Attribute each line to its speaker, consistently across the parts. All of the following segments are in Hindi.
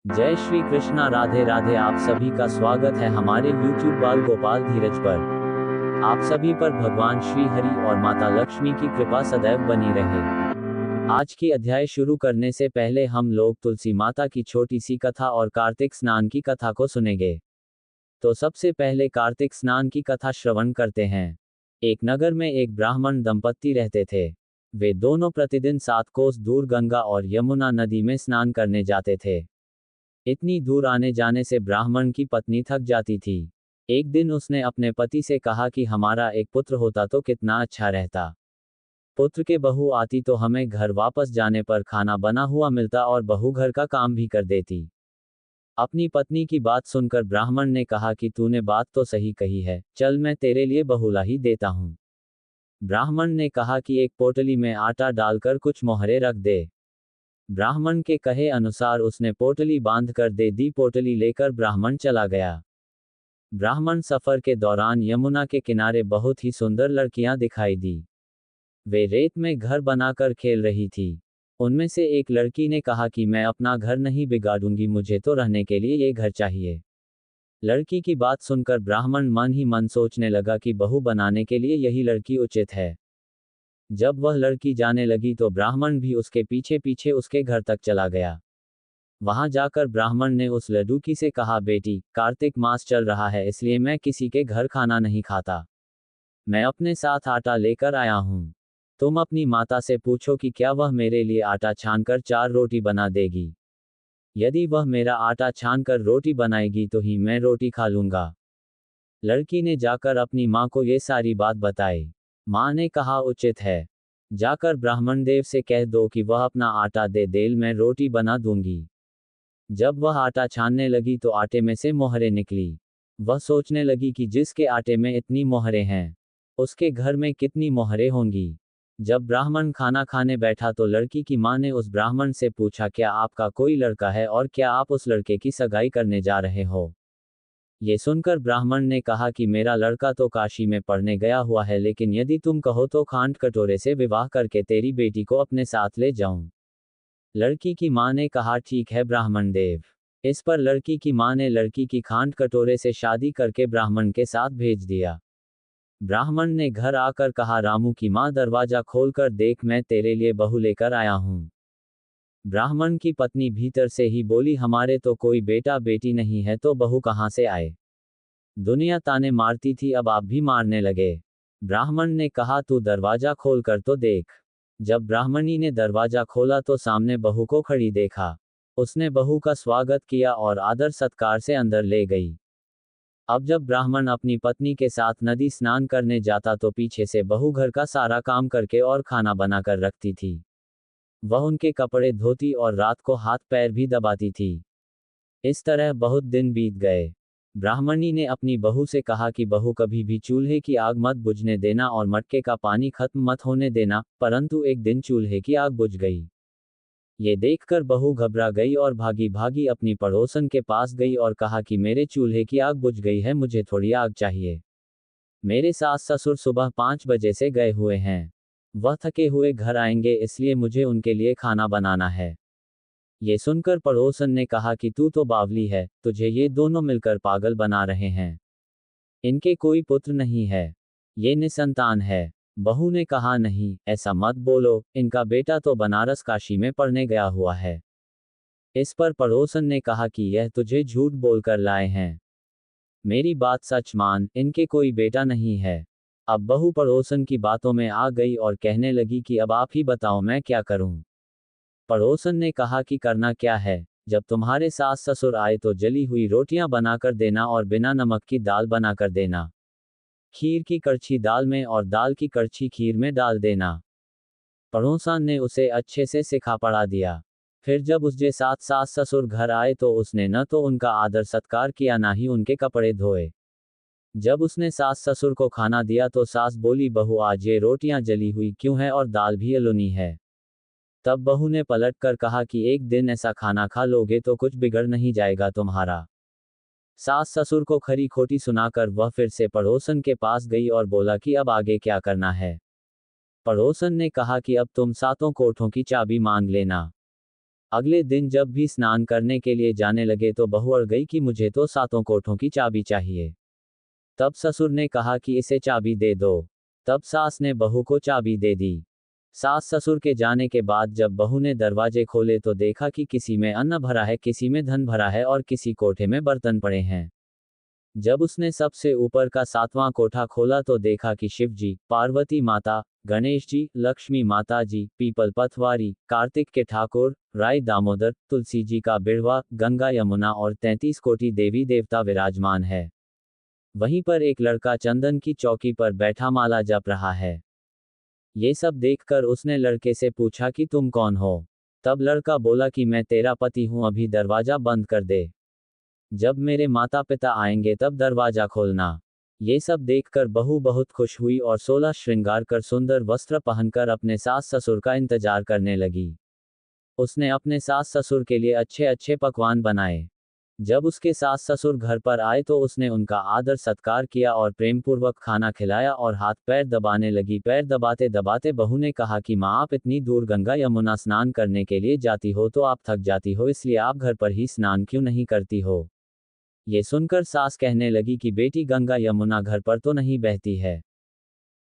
Speaker 1: जय श्री कृष्णा, राधे राधे। आप सभी का स्वागत है हमारे YouTube बाल गोपाल धीरज पर। आप सभी पर भगवान श्री हरि और माता लक्ष्मी की कृपा सदैव बनी रहे। आज की अध्याय शुरू करने से पहले हम लोग तुलसी माता की छोटी सी कथा और कार्तिक स्नान की कथा को सुनेंगे। तो सबसे पहले कार्तिक स्नान की कथा श्रवण करते हैं। एक नगर में एक ब्राह्मण दंपत्ति रहते थे। वे दोनों प्रतिदिन 7 कोस दूर गंगा और यमुना नदी में स्नान करने जाते थे। इतनी दूर आने जाने से ब्राह्मण की पत्नी थक जाती थी। एक दिन उसने अपने पति से कहा कि हमारा एक पुत्र होता तो कितना अच्छा रहता। पुत्र के बहू आती तो हमें घर वापस जाने पर खाना बना हुआ मिलता और बहू घर का काम भी कर देती। अपनी पत्नी की बात सुनकर ब्राह्मण ने कहा कि तूने बात तो सही कही है, चल मैं तेरे लिए बहुला ही देता हूँ। ब्राह्मण ने कहा कि एक पोटली में आटा डालकर कुछ मोहरे रख दे। ब्राह्मण के कहे अनुसार उसने पोटली बांध कर दे दी। पोटली लेकर ब्राह्मण चला गया। ब्राह्मण सफर के दौरान यमुना के किनारे बहुत ही सुंदर लड़कियां दिखाई दी। वे रेत में घर बनाकर खेल रही थी। उनमें से एक लड़की ने कहा कि मैं अपना घर नहीं बिगाड़ूंगी, मुझे तो रहने के लिए ये घर चाहिए। लड़की की बात सुनकर ब्राह्मण मन ही मन सोचने लगा कि बहू बनाने के लिए यही लड़की उचित है। जब वह लड़की जाने लगी तो ब्राह्मण भी उसके पीछे पीछे उसके घर तक चला गया। वहां जाकर ब्राह्मण ने उस लड़की से कहा, बेटी, कार्तिक मास चल रहा है इसलिए मैं किसी के घर खाना नहीं खाता। मैं अपने साथ आटा लेकर आया हूं। तुम अपनी माता से पूछो कि क्या वह मेरे लिए आटा छानकर 4 रोटी बना देगी। यदि वह मेरा आटा छानकर रोटी बनाएगी तो ही मैं रोटी खा लूंगा। लड़की ने जाकर अपनी माँ को ये सारी बात बताई। माँ ने कहा, उचित है। जाकर ब्राह्मण देव से कह दो कि वह अपना आटा दे देल, मैं रोटी बना दूंगी। जब वह आटा छानने लगी तो आटे में से मोहरें निकली। वह सोचने लगी कि जिसके आटे में इतनी मोहरें हैं, उसके घर में कितनी मोहरें होंगी। जब ब्राह्मण खाना खाने बैठा तो लड़की की माँ ने उस ब्राह्मण से पूछा, क्या आपका कोई लड़का है और क्या आप उस लड़के की सगाई करने जा रहे हो। ये सुनकर ब्राह्मण ने कहा कि मेरा लड़का तो काशी में पढ़ने गया हुआ है, लेकिन यदि तुम कहो तो खांड कटोरे से विवाह करके तेरी बेटी को अपने साथ ले जाऊं। लड़की की मां ने कहा, ठीक है ब्राह्मण देव। इस पर लड़की की मां ने लड़की की खांड कटोरे से शादी करके ब्राह्मण के साथ भेज दिया। ब्राह्मण ने घर आकर कहा, रामू की मां, दरवाजा खोलकर देख, मैं तेरे लिए बहू लेकर आया हूं। ब्राह्मण की पत्नी भीतर से ही बोली, हमारे तो कोई बेटा बेटी नहीं है तो बहू कहां से आए। दुनिया ताने मारती थी, अब आप भी मारने लगे। ब्राह्मण ने कहा, तू दरवाजा खोल कर तो देख। जब ब्राह्मणी ने दरवाजा खोला तो सामने बहू को खड़ी देखा। उसने बहू का स्वागत किया और आदर सत्कार से अंदर ले गई। अब जब ब्राह्मण अपनी पत्नी के साथ नदी स्नान करने जाता तो पीछे से बहू घर का सारा काम करके और खाना बनाकर रखती थी। वह उनके कपड़े धोती और रात को हाथ पैर भी दबाती थी। इस तरह बहुत दिन बीत गए। ब्राह्मणी ने अपनी बहू से कहा कि बहू, कभी भी चूल्हे की आग मत बुझने देना और मटके का पानी खत्म मत होने देना। परंतु एक दिन चूल्हे की आग बुझ गई। ये देखकर बहू घबरा गई और भागी भागी अपनी पड़ोसन के पास गई और कहा कि मेरे चूल्हे की आग बुझ गई है, मुझे थोड़ी आग चाहिए। मेरे सास ससुर सुबह 5 बजे से गए हुए हैं। वह थके हुए घर आएंगे, इसलिए मुझे उनके लिए खाना बनाना है। ये सुनकर पड़ोसन ने कहा कि तू तो बावली है, तुझे ये दोनों मिलकर पागल बना रहे हैं। इनके कोई पुत्र नहीं है, ये निसंतान है। बहू ने कहा, नहीं, ऐसा मत बोलो, इनका बेटा तो बनारस काशी में पढ़ने गया हुआ है। इस पर पड़ोसन ने कहा कि यह तुझे झूठ बोलकर लाए हैं। मेरी बात सच मान, इनके कोई बेटा नहीं है। अब बहू पड़ोसन की बातों में आ गई और कहने लगी कि अब आप ही बताओ मैं क्या करूं। पड़ोसन ने कहा कि करना क्या है, जब तुम्हारे सास ससुर आए तो जली हुई रोटियां बनाकर देना और बिना नमक की दाल बनाकर देना। खीर की कड़छी दाल में और दाल की कड़छी खीर में डाल देना। पड़ोसन ने उसे अच्छे से सिखा पढ़ा दिया। फिर जब उसके साथ सास ससुर घर आए तो उसने न तो उनका आदर सत्कार किया ना ही उनके कपड़े धोए। जब उसने सास ससुर को खाना दिया तो सास बोली, बहू, आज ये रोटियां जली हुई क्यों है और दाल भी अलोनी है। तब बहू ने पलट कर कहा कि एक दिन ऐसा खाना खा लोगे तो कुछ बिगड़ नहीं जाएगा तुम्हारा। सास ससुर को खरी खोटी सुनाकर वह फिर से पड़ोसन के पास गई और बोला कि अब आगे क्या करना है। पड़ोसन ने कहा कि अब तुम सातों कोठों की चाबी मांग लेना। अगले दिन जब भी स्नान करने के लिए जाने लगे तो बहू अड़ गई कि मुझे तो 7 कोठों की चाबी चाहिए। तब ससुर ने कहा कि इसे चाबी दे दो। तब सास ने बहू को चाबी दे दी। सास ससुर के जाने के बाद जब बहू ने दरवाजे खोले तो देखा कि किसी में अन्न भरा है, किसी में धन भरा है और किसी कोठे में बर्तन पड़े हैं। जब उसने सबसे ऊपर का 7वां कोठा खोला तो देखा कि शिव जी, पार्वती माता, गणेश जी, लक्ष्मी माता जी, पीपल पथवारी, कार्तिक के ठाकुर, राय दामोदर, तुलसी जी का बिड़वा, गंगा यमुना और 33 कोटि देवी देवता विराजमान है। वहीं पर एक लड़का चंदन की चौकी पर बैठा माला जप रहा है। ये सब देखकर उसने लड़के से पूछा कि तुम कौन हो? तब लड़का बोला कि मैं तेरा पति हूं, अभी दरवाजा बंद कर दे। जब मेरे माता पिता आएंगे तब दरवाजा खोलना। ये सब देखकर बहू बहुत खुश हुई और 16 श्रृंगार कर सुंदर वस्त्र पहनकर अपने सास ससुर का इंतजार करने लगी। उसने अपने सास ससुर के लिए अच्छे अच्छे पकवान बनाए। जब उसके सास ससुर घर पर आए तो उसने उनका आदर सत्कार किया और प्रेमपूर्वक खाना खिलाया और हाथ पैर दबाने लगी। पैर दबाते दबाते बहू ने कहा कि माँ, आप इतनी दूर गंगा यमुना स्नान करने के लिए जाती हो तो आप थक जाती हो, इसलिए आप घर पर ही स्नान क्यों नहीं करती हो? ये सुनकर सास कहने लगी कि बेटी, गंगा यमुना घर पर तो नहीं बहती है।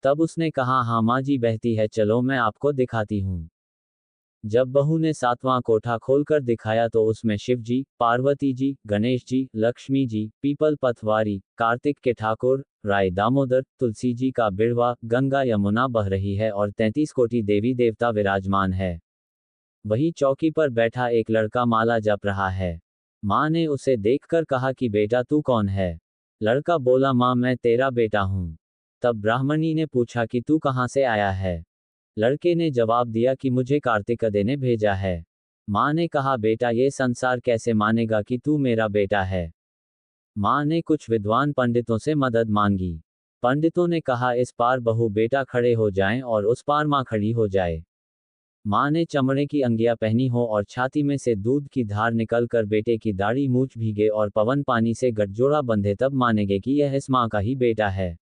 Speaker 1: तब उसने कहा, हाँ माँ जी बहती है, चलो मैं आपको दिखाती हूँ। जब बहू ने 7वां कोठा खोलकर दिखाया तो उसमें शिव जी, पार्वती जी, गणेश जी, लक्ष्मी जी, पीपल पथवारी, कार्तिक के ठाकुर, राय दामोदर, तुलसी जी का बिड़वा, गंगा यमुना बह रही है और 33 कोटि देवी देवता विराजमान है। वही चौकी पर बैठा एक लड़का माला जप रहा है। माँ ने उसे देखकर कहा कि बेटा तू कौन है? लड़का बोला, माँ मैं तेरा बेटा हूँ। तब ब्राह्मणी ने पूछा कि तू कहाँ से आया है? लड़के ने जवाब दिया कि मुझे कार्तिकदे ने भेजा है। माँ ने कहा, बेटा ये संसार कैसे मानेगा कि तू मेरा बेटा है? माँ ने कुछ विद्वान पंडितों से मदद मांगी। पंडितों ने कहा, इस पार बहू बेटा खड़े हो जाएं और उस पार माँ खड़ी हो जाए। माँ ने चमड़े की अंगिया पहनी हो और छाती में से दूध की धार निकलकर बेटे की दाढ़ी मूछ भीगे और पवन पानी से गठजोड़ा बंधे, तब मानेंगे कि यह इस माँ का ही बेटा है।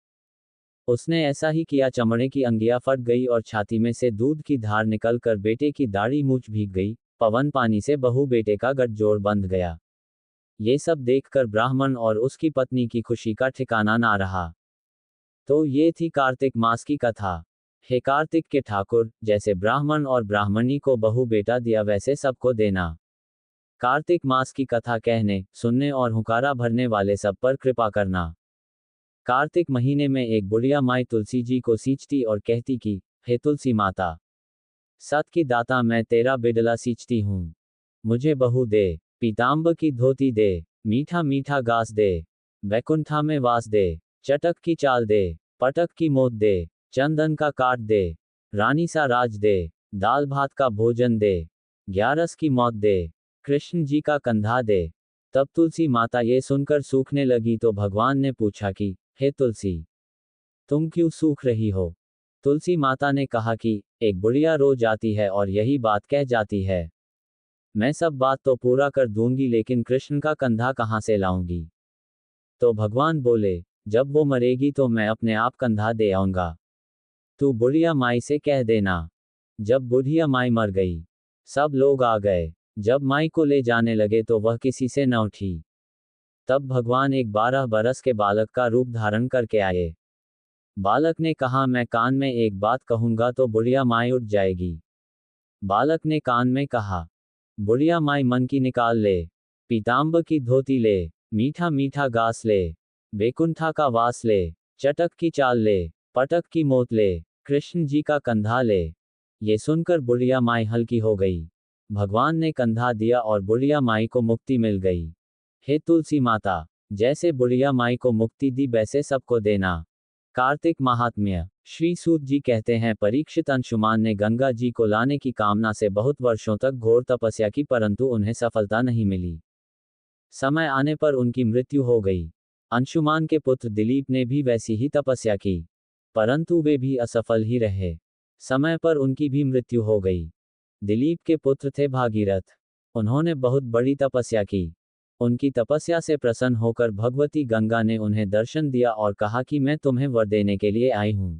Speaker 1: उसने ऐसा ही किया। चमड़े की अंगिया फट गई और छाती में से दूध की धार निकलकर बेटे की दाढ़ी मूछ भीग गई। पवन पानी से बहू बेटे का गठजोड़ बंध गया। ये सब देखकर ब्राह्मण और उसकी पत्नी की खुशी का ठिकाना ना रहा। तो ये थी कार्तिक मास की कथा। हे कार्तिक के ठाकुर, जैसे ब्राह्मण और ब्राह्मणी को बहू बेटा दिया वैसे सबको देना। कार्तिक मास की कथा कहने, सुनने और हुंकारा भरने वाले सब पर कृपा करना। कार्तिक महीने में एक बुढ़िया माई तुलसी जी को सींचती और कहती कि, हे तुलसी माता, सत की दाता, मैं तेरा बिडला सींचती हूँ, मुझे बहू दे, पीताम्बर की धोती दे, मीठा मीठा घास दे, बैकुंठा में वास दे, चटक की चाल दे, पटक की मोद दे, चंदन का काट दे, रानी सा राज दे, दाल भात का भोजन दे, 11 की मौत दे, कृष्ण जी का कंधा दे। तब तुलसी माता ये सुनकर सूखने लगी तो भगवान ने पूछा कि, हे तुलसी, तुम क्यों सूख रही हो? तुलसी माता ने कहा कि, एक बुढ़िया रोज आती है और यही बात कह जाती है। मैं सब बात तो पूरा कर दूंगी, लेकिन कृष्ण का कंधा कहाँ से लाऊंगी? तो भगवान बोले, जब वो मरेगी तो मैं अपने आप कंधा दे आऊंगा। तू बुढ़िया माई से कह देना। जब बुढ़िया माई मर गई, सब लोग आ गए। जब माई को ले जाने लगे तो वह किसी से न उठी। तब भगवान एक 12 बरस के बालक का रूप धारण करके आए। बालक ने कहा, मैं कान में एक बात कहूंगा तो बुढ़िया माई उठ जाएगी। बालक ने कान में कहा, बुढ़िया माई मन की निकाल ले, पीताम्बर की धोती ले, मीठा मीठा घास ले, बेकुंठा का वास ले, चटक की चाल ले, पटक की मोत ले, कृष्ण जी का कंधा ले। ये सुनकर बुढ़िया माई हल्की हो गई। भगवान ने कंधा दिया और बुढ़िया माई को मुक्ति मिल गई। हे तुलसी माता, जैसे बुढ़िया माई को मुक्ति दी वैसे सबको देना। कार्तिक महात्म्य। श्री सूत जी कहते हैं, परीक्षित अंशुमान ने गंगा जी को लाने की कामना से बहुत वर्षों तक घोर तपस्या की, परंतु उन्हें सफलता नहीं मिली। समय आने पर उनकी मृत्यु हो गई। अंशुमान के पुत्र दिलीप ने भी वैसी ही तपस्या की, परंतु वे भी असफल ही रहे। समय पर उनकी भी मृत्यु हो गई। दिलीप के पुत्र थे भागीरथ। उन्होंने बहुत बड़ी तपस्या की। उनकी तपस्या से प्रसन्न होकर भगवती गंगा ने उन्हें दर्शन दिया और कहा कि मैं तुम्हें वर देने के लिए आई हूं।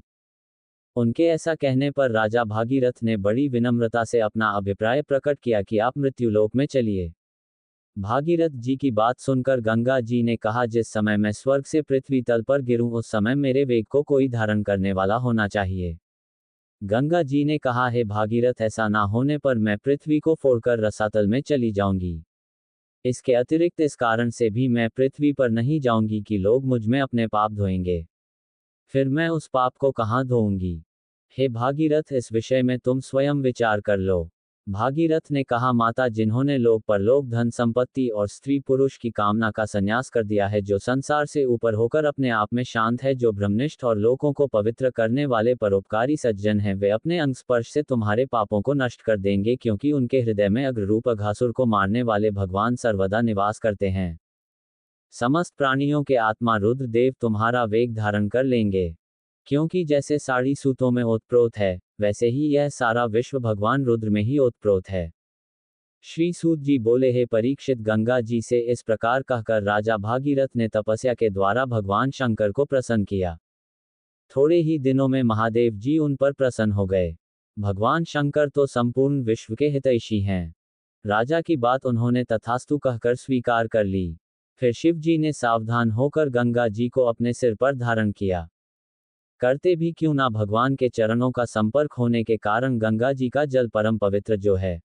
Speaker 1: उनके ऐसा कहने पर राजा भागीरथ ने बड़ी विनम्रता से अपना अभिप्राय प्रकट किया कि आप मृत्युलोक में चलिए। भागीरथ जी की बात सुनकर गंगा जी ने कहा, जिस समय मैं स्वर्ग से पृथ्वी तल पर गिरूं उस समय मेरे वेग को कोई धारण करने वाला होना चाहिए। गंगा जी ने कहा, हे भागीरथ, ऐसा ना होने पर मैं पृथ्वी को फोड़कर रसातल में चली जाऊंगी। इसके अतिरिक्त इस कारण से भी मैं पृथ्वी पर नहीं जाऊंगी कि लोग मुझ में अपने पाप धोएंगे। फिर मैं उस पाप को कहाँ धोऊंगी? हे भागीरथ, इस विषय में तुम स्वयं विचार कर लो। भागीरथ ने कहा, माता, जिन्होंने लोक परलोक, धन संपत्ति और स्त्री पुरुष की कामना का संन्यास कर दिया है, जो संसार से ऊपर होकर अपने आप में शांत है, जो ब्रह्मनिष्ठ और लोकों को पवित्र करने वाले परोपकारी सज्जन हैं, वे अपने अंग स्पर्श से तुम्हारे पापों को नष्ट कर देंगे, क्योंकि उनके हृदय में अग्ररूप अघासुर को मारने वाले भगवान सर्वदा निवास करते हैं। समस्त प्राणियों के आत्मा रुद्र देव तुम्हारा वेग धारण कर लेंगे, क्योंकि जैसे साड़ी सूतों में ओतप्रोत है, वैसे ही यह सारा विश्व भगवान रुद्र में ही ओतप्रोत है। श्री सूत जी बोले, हे परीक्षित, गंगा जी से इस प्रकार कहकर राजा भागीरथ ने तपस्या के द्वारा भगवान शंकर को प्रसन्न किया। थोड़े ही दिनों में महादेव जी उन पर प्रसन्न हो गए। भगवान शंकर तो संपूर्ण विश्व के हितैषी हैं। राजा की बात उन्होंने तथास्तु कहकर स्वीकार कर ली। फिर शिव जी ने सावधान होकर गंगा जी को अपने सिर पर धारण किया। करते भी क्यों ना, भगवान के चरणों का संपर्क होने के कारण गंगा जी का जल परम पवित्र जो है।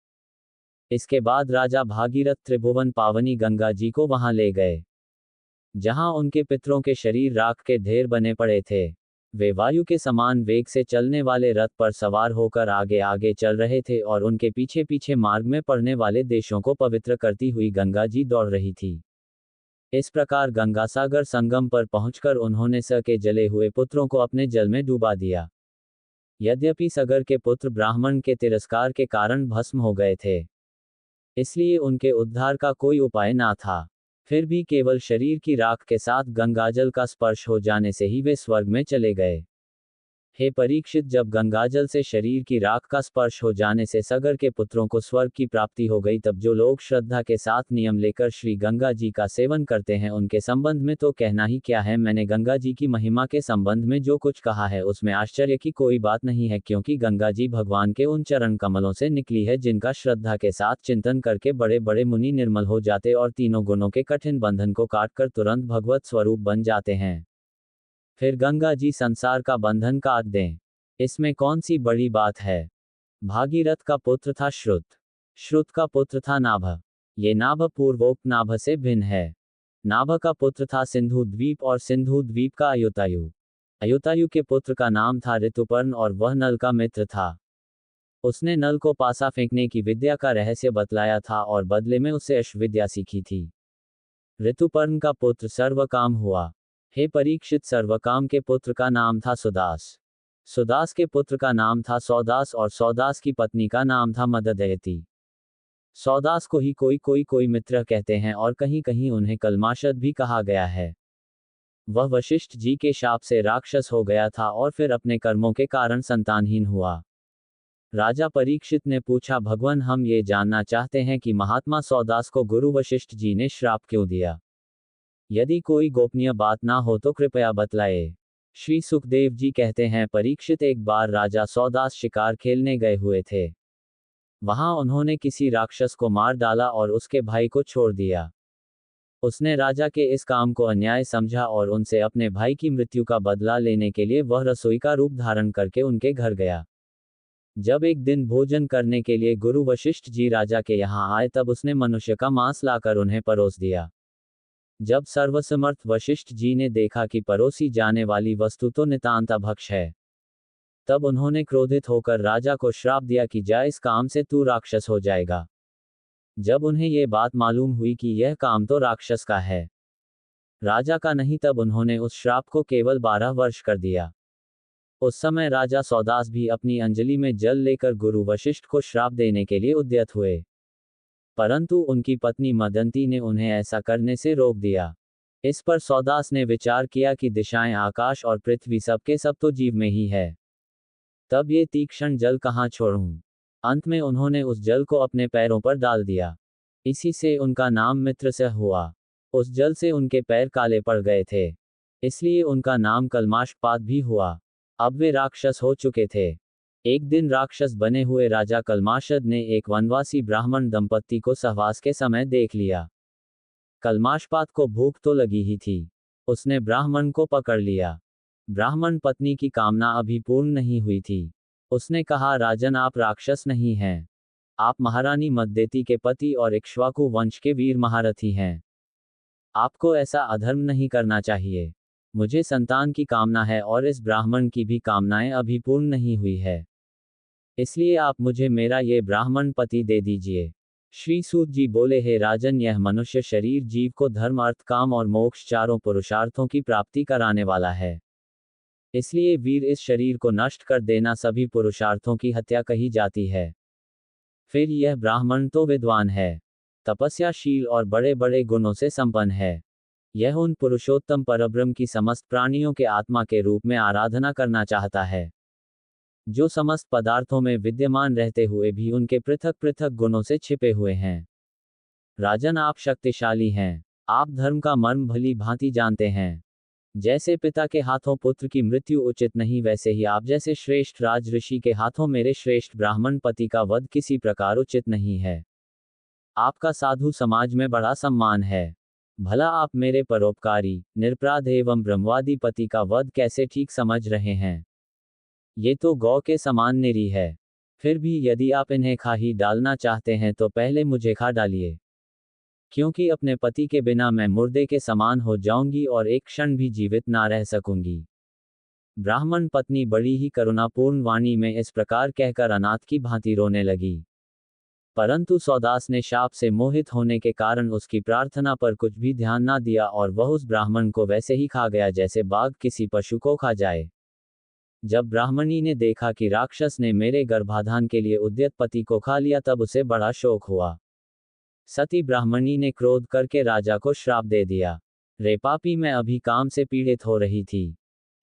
Speaker 1: इसके बाद राजा भागीरथ त्रिभुवन पावनी गंगा जी को वहां ले गए, जहां उनके पितरों के शरीर राख के ढेर बने पड़े थे। वे वायु के समान वेग से चलने वाले रथ पर सवार होकर आगे आगे चल रहे थे और उनके पीछे पीछे मार्ग में पड़ने वाले देशों को पवित्र करती हुई गंगा जी दौड़ रही थी। इस प्रकार गंगासागर संगम पर पहुंचकर उन्होंने स के जले हुए पुत्रों को अपने जल में डुबा दिया। यद्यपि सगर के पुत्र ब्राह्मण के तिरस्कार के कारण भस्म हो गए थे, इसलिए उनके उद्धार का कोई उपाय ना था। फिर भी केवल शरीर की राख के साथ गंगाजल का स्पर्श हो जाने से ही वे स्वर्ग में चले गए। हे परीक्षित, जब गंगाजल से शरीर की राख का स्पर्श हो जाने से सगर के पुत्रों को स्वर्ग की प्राप्ति हो गई, तब जो लोग श्रद्धा के साथ नियम लेकर श्री गंगा जी का सेवन करते हैं, उनके संबंध में तो कहना ही क्या है। मैंने गंगा जी की महिमा के संबंध में जो कुछ कहा है उसमें आश्चर्य की कोई बात नहीं है, क्योंकि गंगा जी भगवान के उन चरण कमलों से निकली है जिनका श्रद्धा के साथ चिंतन करके बड़े बड़े मुनि निर्मल हो जाते और तीनों गुणों के कठिन बंधन को काटकर तुरंत भगवत स्वरूप बन जाते हैं। फिर गंगा जी संसार का बंधन काट दें, इसमें कौन सी बड़ी बात है। भागीरथ का पुत्र था श्रुत, श्रुत का पुत्र था नाभ। ये नाभ पूर्वोक्त नाभ से भिन्न है। नाभ का पुत्र था सिंधु द्वीप और सिंधु द्वीप का अयुतायु। अयुतायु के पुत्र का नाम था ऋतुपर्ण और वह नल का मित्र था। उसने नल को पासा फेंकने की विद्या का रहस्य बतलाया था और बदले में उससे अश्वविद्या सीखी थी। ऋतुपर्ण का पुत्र सर्वकाम हुआ। हे परीक्षित, सर्वकाम के पुत्र का नाम था सुदास। सुदास के पुत्र का नाम था सौदास और सौदास की पत्नी का नाम था मददयति। सौदास को ही कोई मित्र कहते हैं और कहीं कहीं उन्हें कलमाशद भी कहा गया है। वह वशिष्ठ जी के शाप से राक्षस हो गया था और फिर अपने कर्मों के कारण संतानहीन हुआ। राजा परीक्षित ने पूछा, भगवान, हम ये जानना चाहते हैं कि महात्मा सौदास को गुरु वशिष्ठ जी ने श्राप क्यों दिया। यदि कोई गोपनीय बात ना हो तो कृपया बतलाए। श्री सुखदेव जी कहते हैं, परीक्षित, एक बार राजा सौदास शिकार खेलने गए हुए थे। वहां उन्होंने किसी राक्षस को मार डाला और उसके भाई को छोड़ दिया। उसने राजा के इस काम को अन्याय समझा और उनसे अपने भाई की मृत्यु का बदला लेने के लिए वह रसोई का रूप धारण करके उनके घर गया। जब एक दिन भोजन करने के लिए गुरु वशिष्ठ जी राजा के यहाँ आए, तब उसने मनुष्य का मांस लाकर उन्हें परोस दिया। जब सर्वसमर्थ वशिष्ठ जी ने देखा कि परोसी जाने वाली वस्तु तो नितांत अभक्ष है, तब उन्होंने क्रोधित होकर राजा को श्राप दिया कि जा, इस काम से तू राक्षस हो जाएगा। जब उन्हें यह बात मालूम हुई कि यह काम तो राक्षस का है, राजा का नहीं, तब उन्होंने उस श्राप को केवल 12 वर्ष कर दिया। उस समय राजा सौदास भी अपनी अंजलि में जल लेकर गुरु वशिष्ठ को श्राप देने के लिए उद्यत हुए, परंतु उनकी पत्नी मदंती ने उन्हें ऐसा करने से रोक दिया। इस पर सौदास ने विचार किया कि दिशाएं, आकाश और पृथ्वी सबके सब तो जीव में ही है, तब ये तीक्ष्ण जल कहाँ छोड़ूं। अंत में उन्होंने उस जल को अपने पैरों पर डाल दिया। इसी से उनका नाम मित्रसह हुआ। उस जल से उनके पैर काले पड़ गए थे, इसलिए उनका नाम कलमाशपात भी हुआ। अब वे राक्षस हो चुके थे। एक दिन राक्षस बने हुए राजा कल्माशद ने एक वनवासी ब्राह्मण दंपत्ति को सहवास के समय देख लिया। कल्माशपात को भूख तो लगी ही थी। उसने ब्राह्मण को पकड़ लिया। ब्राह्मण पत्नी की कामना अभी पूर्ण नहीं हुई थी। उसने कहा, राजन, आप राक्षस नहीं हैं। आप महारानी मद्देती के पति और इक्ष्वाकु वंश के वीर महारथी हैं। आपको ऐसा अधर्म नहीं करना चाहिए। मुझे संतान की कामना है और इस ब्राह्मण की भी कामनाएं अभी पूर्ण नहीं हुई है। इसलिए आप मुझे मेरा ये ब्राह्मण पति दे दीजिए। श्री सूत जी बोले, हे राजन, यह मनुष्य शरीर जीव को धर्म, अर्थ, काम और मोक्ष चारों पुरुषार्थों की प्राप्ति कराने वाला है। इसलिए वीर, इस शरीर को नष्ट कर देना सभी पुरुषार्थों की हत्या कही जाती है। फिर यह ब्राह्मण तो विद्वान है, तपस्याशील और बड़े बड़े गुणों से संपन्न है। यह उन पुरुषोत्तम परब्रह्म की समस्त प्राणियों के आत्मा के रूप में आराधना करना चाहता है, जो समस्त पदार्थों में विद्यमान रहते हुए भी उनके पृथक पृथक गुणों से छिपे हुए हैं। राजन, आप शक्तिशाली हैं। आप धर्म का मर्म भली भांति जानते हैं। जैसे पिता के हाथों पुत्र की मृत्यु उचित नहीं, वैसे ही आप जैसे श्रेष्ठ राज ऋषि के हाथों मेरे श्रेष्ठ ब्राह्मण पति का वध किसी प्रकार उचित नहीं है। आपका साधु समाज में बड़ा सम्मान है। भला आप मेरे परोपकारी, निरपराध एवं ब्रह्मवादी पति का वध कैसे ठीक समझ रहे हैं? ये तो गौ के समान निरी है। फिर भी यदि आप इन्हें खा ही डालना चाहते हैं तो पहले मुझे खा डालिए, क्योंकि अपने पति के बिना मैं मुर्दे के समान हो जाऊंगी और एक क्षण भी जीवित ना रह सकूंगी। ब्राह्मण पत्नी बड़ी ही करुणापूर्ण वाणी में इस प्रकार कहकर अनाथ की भांति रोने लगी। परंतु सौदास ने शाप से मोहित होने के कारण उसकी प्रार्थना पर कुछ भी ध्यान ना दिया और वह उस ब्राह्मण को वैसे ही खा गया जैसे बाघ किसी पशु को खा जाए। जब ब्राह्मणी ने देखा कि राक्षस ने मेरे गर्भाधान के लिए उद्यत पति को खा लिया, तब उसे बड़ा शोक हुआ। सती ब्राह्मणी ने क्रोध करके राजा को श्राप दे दिया, रे पापी, मैं अभी काम से पीड़ित हो रही थी।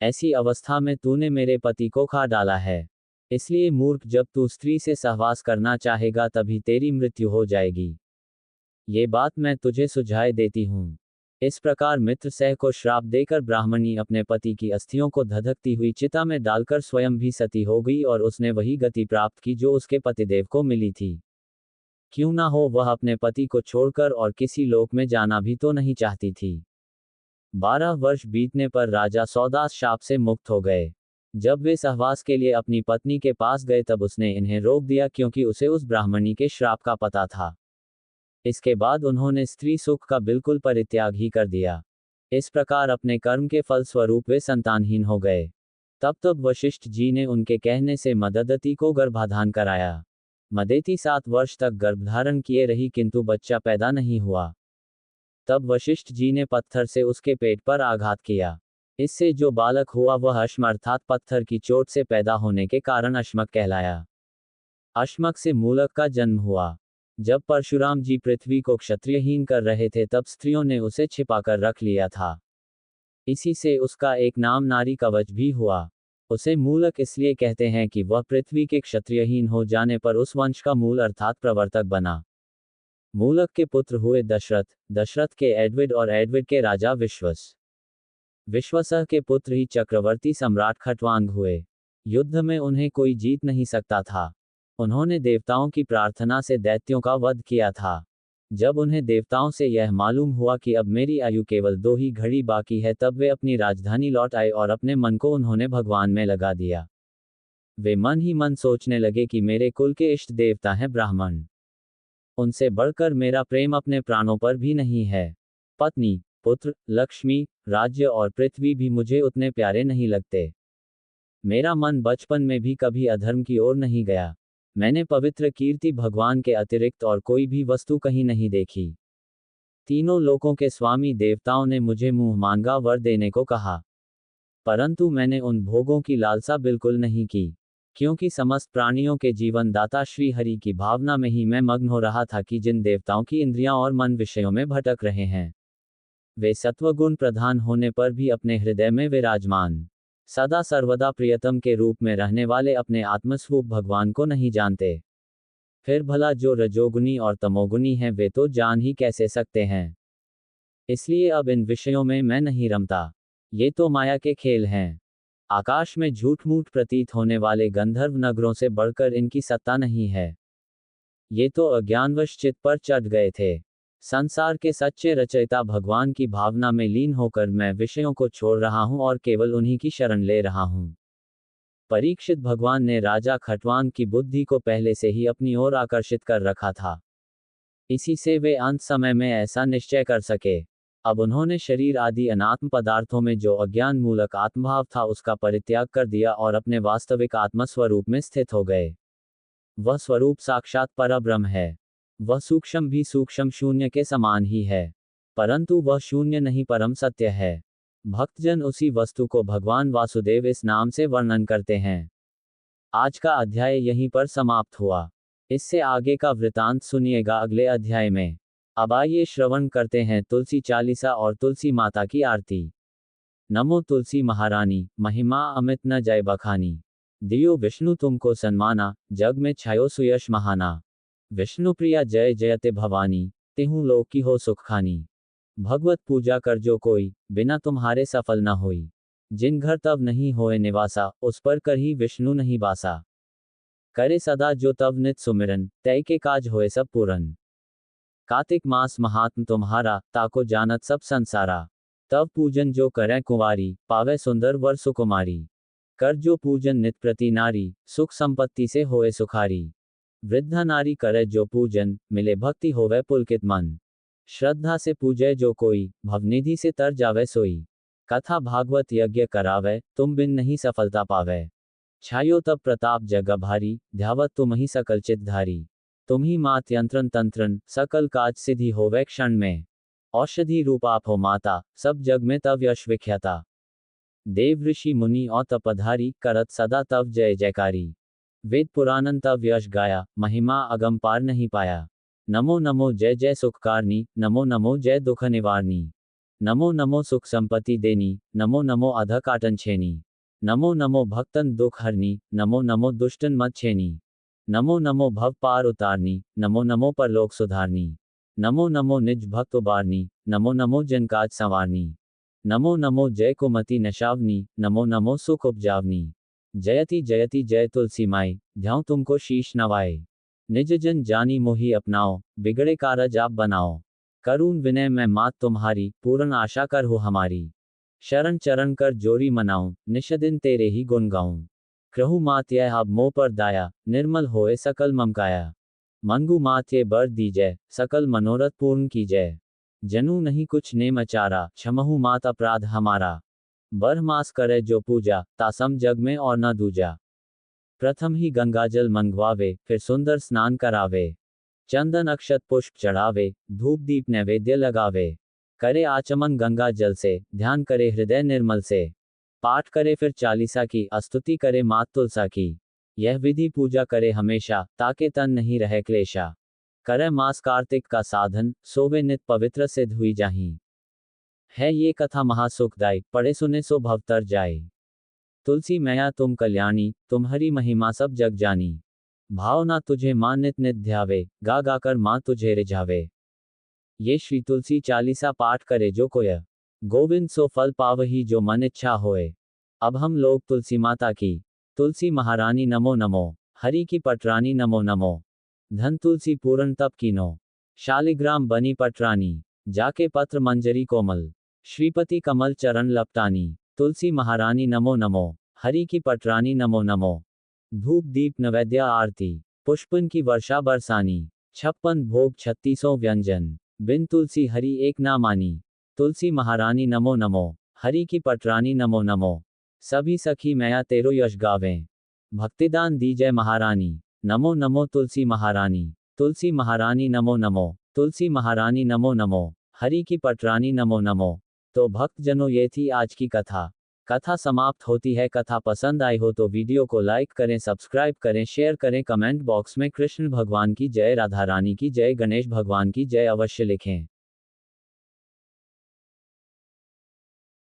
Speaker 1: ऐसी अवस्था में तूने मेरे पति को खा डाला है। इसलिए मूर्ख, जब तू स्त्री से सहवास करना चाहेगा तभी तेरी मृत्यु हो जाएगी। ये बात मैं तुझे सुझाए देती हूँ। इस प्रकार मित्र सह को श्राप देकर ब्राह्मणी अपने पति की अस्थियों को धधकती हुई चिता में डालकर स्वयं भी सती हो गई और उसने वही गति प्राप्त की जो उसके पतिदेव को मिली थी। क्यों ना हो, वह अपने पति को छोड़कर और किसी लोक में जाना भी तो नहीं चाहती थी। 12 वर्ष बीतने पर राजा सौदास शाप से मुक्त हो गए। जब वे सहवास के लिए अपनी पत्नी के पास गए तब उसने इन्हें रोक दिया, क्योंकि उसे उस ब्राह्मणी के श्राप का पता था। इसके बाद उन्होंने स्त्री सुख का बिल्कुल परित्याग ही कर दिया। इस प्रकार अपने कर्म के फल स्वरूप वे संतानहीन हो गए। तब वशिष्ठ जी ने उनके कहने से मददती को गर्भाधान कराया। मदेती 7 वर्ष तक गर्भधारण किए रही, किंतु बच्चा पैदा नहीं हुआ। तब वशिष्ठ जी ने पत्थर से उसके पेट पर आघात किया। इससे जो बालक हुआ वह अश्म अर्थात पत्थर की चोट से पैदा होने के कारण अश्मक कहलाया। अश्मक से मूलक का जन्म हुआ। जब परशुराम जी पृथ्वी को क्षत्रियहीन कर रहे थे तब स्त्रियों ने उसे छिपाकर रख लिया था। इसी से उसका एक नाम नारी कवच भी हुआ। उसे मूलक इसलिए कहते हैं कि वह पृथ्वी के क्षत्रियहीन हो जाने पर उस वंश का मूल अर्थात प्रवर्तक बना। मूलक के पुत्र हुए दशरथ, दशरथ के एडविड और एडविड के राजा विश्वस। विश्वसह के पुत्र ही चक्रवर्ती सम्राट खटवांग हुए। युद्ध में उन्हें कोई जीत नहीं सकता था। उन्होंने देवताओं की प्रार्थना से दैत्यों का वध किया था। जब उन्हें देवताओं से यह मालूम हुआ कि अब मेरी आयु केवल 2 ही घड़ी बाकी है, तब वे अपनी राजधानी लौट आए और अपने मन को उन्होंने भगवान में लगा दिया। वे मन ही मन सोचने लगे कि मेरे कुल के इष्ट देवता हैं ब्राह्मण। उनसे बढ़कर मेरा प्रेम अपने प्राणों पर भी नहीं है। पत्नी, पुत्र, लक्ष्मी, राज्य और पृथ्वी भी मुझे उतने प्यारे नहीं लगते। मेरा मन बचपन में भी कभी अधर्म की ओर नहीं गया। मैंने पवित्र कीर्ति भगवान के अतिरिक्त और कोई भी वस्तु कहीं नहीं देखी। तीनों लोकों के स्वामी देवताओं ने मुझे मुंह मांगा वर देने को कहा, परंतु मैंने उन भोगों की लालसा बिल्कुल नहीं की, क्योंकि समस्त प्राणियों के जीवन दाता श्री हरि की भावना में ही मैं मग्न हो रहा था कि जिन देवताओं की इंद्रियां और मन विषयों में भटक रहे हैं, वे सत्वगुण प्रधान होने पर भी अपने हृदय में विराजमान, सदा सर्वदा प्रियतम के रूप में रहने वाले अपने आत्मस्वरूप भगवान को नहीं जानते। फिर भला जो रजोगुनी और तमोगुनी हैं वे तो जान ही कैसे सकते हैं। इसलिए अब इन विषयों में मैं नहीं रमता। ये तो माया के खेल हैं। आकाश में झूठ मूठ प्रतीत होने वाले गंधर्व नगरों से बढ़कर इनकी सत्ता नहीं है। ये तो अज्ञानवश चित्त पर चढ़ गए थे। संसार के सच्चे रचयिता भगवान की भावना में लीन होकर मैं विषयों को छोड़ रहा हूं और केवल उन्हीं की शरण ले रहा हूं। परीक्षित, भगवान ने राजा खटवांग की बुद्धि को पहले से ही अपनी ओर आकर्षित कर रखा था। इसी से वे अंत समय में ऐसा निश्चय कर सके। अब उन्होंने शरीर आदि अनात्म पदार्थों में जो अज्ञान मूलक आत्मभाव था उसका परित्याग कर दिया और अपने वास्तविक आत्मस्वरूप में स्थित हो गए। वह स्वरूप साक्षात परब्रह्म है। वह सूक्ष्म भी सूक्ष्म शून्य के समान ही है, परंतु वह शून्य नहीं परम सत्य है। भक्तजन उसी वस्तु को भगवान वासुदेव इस नाम से वर्णन करते हैं। आज का अध्याय यहीं पर समाप्त हुआ। इससे आगे का वृतांत सुनिएगा अगले अध्याय में। अब आइए श्रवण करते हैं तुलसी चालीसा और तुलसी माता की आरती। नमो तुलसी महारानी, महिमा अमित न जय बखानी। दियो विष्णु तुमको सन्माना, जग में छायो सुयश महाना। विष्णु प्रिया जय जयते भवानी, तिहु लोक की हो सुख खानी। भगवत पूजा कर जो कोई, बिना तुम्हारे सफल न होई। जिन घर तब नहीं होए निवासा, उस पर कर ही विष्णु नहीं बासा। करे सदा जो तब नित सुमिरन, तय के काज होए सब पूरन। कार्तिक मास महात्म तुम्हारा, ताको जानत सब संसारा। तब पूजन जो करें कुंवारी, पावे सुंदर वर सुकुमारी। कर जो पूजन नित प्रति नारी, सुख संपत्ति से होए सुखारी। वृद्धा नारी करे जो पूजन, मिले भक्ति होवे पुलकित मन। श्रद्धा से पूजे जो कोई, भवनिधि से तर जावे सोई। कथा भागवत यज्ञ करावे, तुम बिन नहीं सफलता पावे। छायो तब प्रताप जग भारी, ध्यावत तुम ही सकल चितधारी। तुम ही मात यंत्रन तंत्रन, सकल काज सिद्धि होवे क्षण में। औषधि रूप आप हो माता, सब जग में तव यश विख्याता। देव ऋषि मुनि और तपधारी, करत सदा तव जय जयकारी। वेद पुराणन तव यश गाया, महिमा अगम पार नहीं पाया। नमो नमो जय जय सुखकारनी, नमो नमो जय दुख निवारनी। नमो नमो सुख संपत्ति देनी, नमो नमो अध काटन छेनी। नमो नमो भक्तन दुख हरनी, नमो नमो दुष्टन मत छेनी। नमो नमो भव पार उतारनी, नमो नमो परलोक सुधारनी। नमो नमो निज भक्त उबारनी, नमो नमो जन काज संवारनी। नमो नमो जय कुमति नशावनी, नमो नमो सुख उपजावनी। जयति जयति जय तुलसी माई, ध्याऊं तुमको शीश नवाए। निज जन जानी मोहि अपनाओ, बिगड़े कारज आप बनाओ। करुण विनय मैं मात तुम्हारी, पूर्ण आशा कर हो हमारी। शरण चरण कर जोरी मनाऊं, निश दिन तेरे ही गुण गाऊं। कृहु मात यह अब मोह पर दाया, निर्मल होए सकल ममकाया। मंगू मात ये बर दीजय, सकल मनोरथ पूर्ण कीजय। जनू नहीं कुछ नेम अचारा, क्षमहु मात अपराध हमारा। बर मास करे जो पूजा, तासम जग में और न दूजा। प्रथम ही गंगाजल मंगवावे, फिर सुंदर स्नान करावे। चंदन अक्षत पुष्प चढ़ावे, धूप दीप नैवेद्य लगावे। करे आचमन गंगा जल से, ध्यान करे हृदय निर्मल से। पाठ करे फिर चालीसा की, स्तुति करे मात तुलसा की। यह विधि पूजा करे हमेशा, ताके तन नहीं रहे क्लेशा। करे मास कार्तिक का साधन, सोवे नित पवित्र सिद्ध हुई जाही। है ये कथा महासुखदायी, पढ़े सुने सो भव तर जाए। तुलसी मैया तुम कल्याणी, तुम्हारी महिमा सब जग जानी। भावना तुझे मां नित नित ध्यावे, गा गाकर मां तुझे रिझावे। ये श्री तुलसी चालीसा पाठ करे जो कोय, गोविंद सो फल पावही जो मन इच्छा होए। अब हम लोग तुलसी माता की, तुलसी महारानी नमो नमो, हरि की पटरानी नमो नमो। धन तुलसी पूर्ण तप कीनो, शालिग्राम बनी पटरानी। जाके पत्र मंजरी कोमल, श्रीपति कमल चरण लपटानी। तुलसी महारानी नमो नमो, हरि की पटरानी नमो नमो। धूप दीप नैवेद्य आरती, पुष्पन की वर्षा बरसानी। 56 भोग 36 व्यंजन, बिन तुलसी हरि एक ना मानी। तुलसी महारानी नमो नमो, हरि की पटरानी नमो नमो। सभी सखी मैया तेरो यश गावें, भक्तिदान दीजय महारानी। नमो नमो तुलसी महारानी, तुलसी महारानी नमो नमो, तुलसी महारानी नमो नमो, हरि की पटरानी नमो नमो। तो भक्तजनों, ये थी आज की कथा। कथा समाप्त होती है। कथा पसंद आई हो तो वीडियो को लाइक करें, सब्सक्राइब करें, शेयर करें, कमेंट बॉक्स में कृष्ण भगवान की जय, राधा रानी की जय, गणेश भगवान की जय अवश्य लिखें।